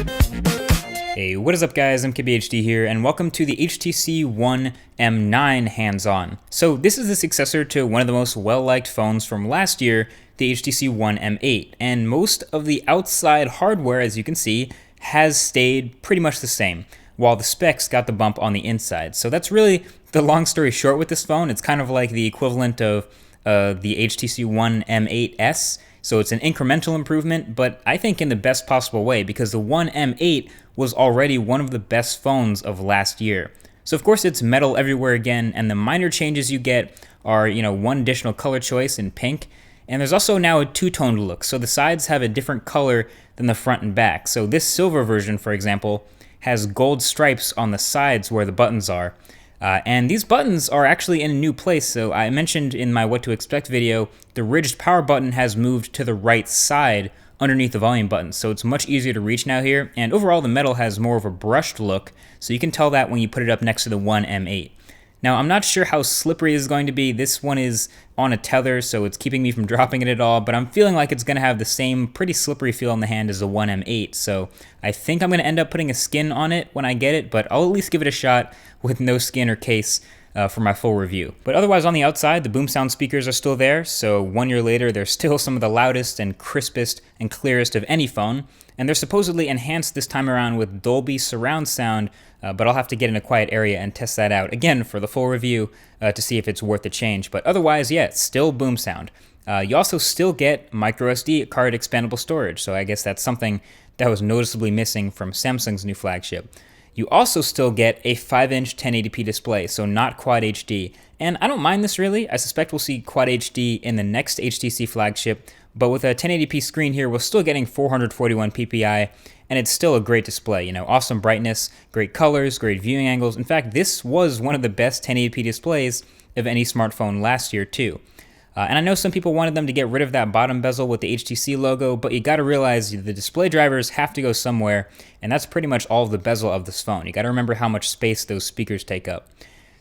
Hey, what is up guys, MKBHD here, and welcome to the HTC One M9 hands-on. So this is the successor to one of the most well-liked phones from last year, the HTC One M8, and most of the outside hardware, as you can see, has stayed pretty much the same, while the specs got the bump on the inside. So that's really the long story short with this phone. It's kind of like the equivalent of the HTC One M8s. So it's an incremental improvement, but I think in the best possible way, because the One M8 was already one of the best phones of last year. So of course it's metal everywhere again, and the minor changes you get are, one additional color choice in pink, and there's also now a two-toned look, so the sides have a different color than the front and back. So this silver version, for example, has gold stripes on the sides where the buttons are. And these buttons are actually in a new place. So I mentioned in my What to Expect video, the ridged power button has moved to the right side underneath the volume button. So it's much easier to reach now here. And overall, the metal has more of a brushed look. So you can tell that when you put it up next to the One M8. Now, I'm not sure how slippery this is going to be. This one is on a tether, so it's keeping me from dropping it at all, but I'm feeling like it's going to have the same pretty slippery feel in the hand as the One M8, so I think I'm going to end up putting a skin on it when I get it, but I'll at least give it a shot with no skin or case for my full review. But otherwise, on the outside, the boom sound speakers are still there, so 1 year later, they're still some of the loudest and crispest and clearest of any phone, and they're supposedly enhanced this time around with Dolby surround sound, but I'll have to get in a quiet area and test that out again for the full review to see if it's worth the change. But otherwise, yeah, it's still boom sound. You also still get microSD card expandable storage, so I guess that's something that was noticeably missing from Samsung's new flagship. You also still get a 5-inch 1080p display, so not Quad HD. And I don't mind this really. I suspect we'll see Quad HD in the next HTC flagship, but with a 1080p screen here, we're still getting 441 ppi, and it's still a great display. Awesome brightness, great colors, great viewing angles. In fact, this was one of the best 1080p displays of any smartphone last year too. And I know some people wanted them to get rid of that bottom bezel with the HTC logo, but you gotta realize the display drivers have to go somewhere, and that's pretty much all of the bezel of this phone. You gotta remember how much space those speakers take up.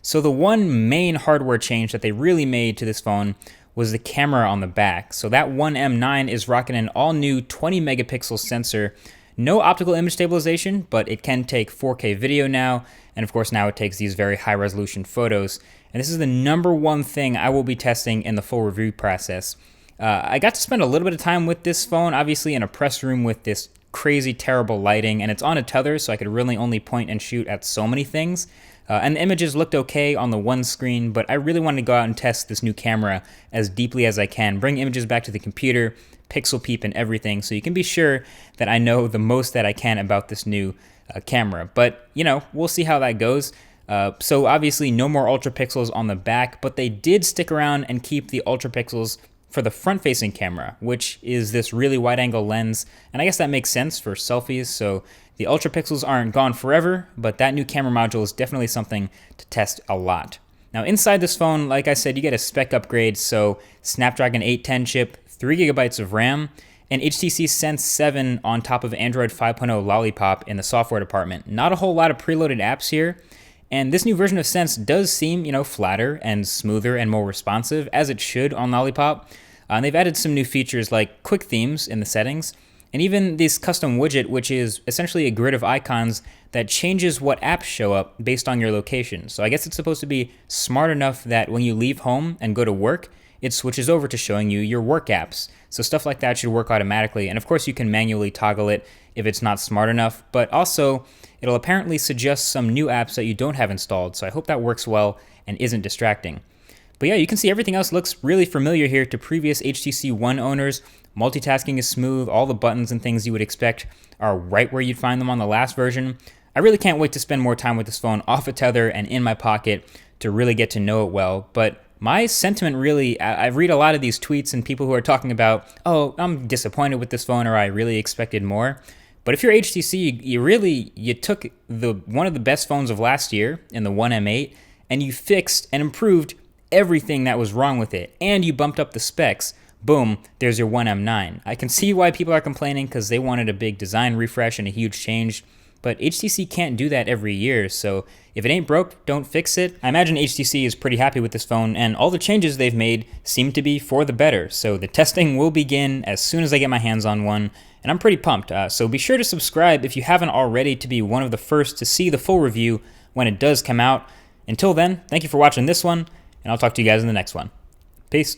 So the one main hardware change that they really made to this phone was the camera on the back. So that One M9 is rocking an all-new 20 megapixel sensor. No optical image stabilization, but it can take 4K video now, and of course now it takes these very high resolution photos. And this is the #1 thing I will be testing in the full review process. I got to spend a little bit of time with this phone, obviously in a press room with this crazy, terrible lighting, and it's on a tether, so I could really only point and shoot at so many things. And the images looked okay on the one screen, but I really wanted to go out and test this new camera as deeply as I can, bring images back to the computer, pixel peep and everything, so you can be sure that I know the most that I can about this new camera. But, we'll see how that goes. So obviously no more ultra pixels on the back, but they did stick around and keep the ultra pixels for the front-facing camera, which is this really wide-angle lens, and I guess that makes sense for selfies, so the ultra pixels aren't gone forever, but that new camera module is definitely something to test a lot. Now inside this phone, like I said, you get a spec upgrade, so Snapdragon 810 chip, 3 gigabytes of RAM, and HTC Sense 7 on top of Android 5.0 Lollipop in the software department. Not a whole lot of preloaded apps here, and this new version of Sense does seem, flatter and smoother and more responsive, as it should on Lollipop. And they've added some new features like quick themes in the settings, and even this custom widget, which is essentially a grid of icons that changes what apps show up based on your location. So I guess it's supposed to be smart enough that when you leave home and go to work, it switches over to showing you your work apps. So stuff like that should work automatically. And of course you can manually toggle it if it's not smart enough, but also it'll apparently suggest some new apps that you don't have installed. So I hope that works well and isn't distracting. But yeah, you can see everything else looks really familiar here to previous HTC One owners. Multitasking is smooth. All the buttons and things you would expect are right where you'd find them on the last version. I really can't wait to spend more time with this phone off a tether and in my pocket to really get to know it well. But my sentiment really, I read a lot of these tweets and people who are talking about, oh, I'm disappointed with this phone, or I really expected more. But if you're HTC, you took one of the best phones of last year in the One M8, and you fixed and improved everything that was wrong with it, and you bumped up the specs. Boom, there's your One M9. I can see why people are complaining, because they wanted a big design refresh and a huge change. but HTC can't do that every year, so if it ain't broke, don't fix it. I imagine HTC is pretty happy with this phone, and all the changes they've made seem to be for the better, so the testing will begin as soon as I get my hands on one, and I'm pretty pumped. So be sure to subscribe if you haven't already to be one of the first to see the full review when it does come out. Until then, thank you for watching this one, and I'll talk to you guys in the next one. Peace.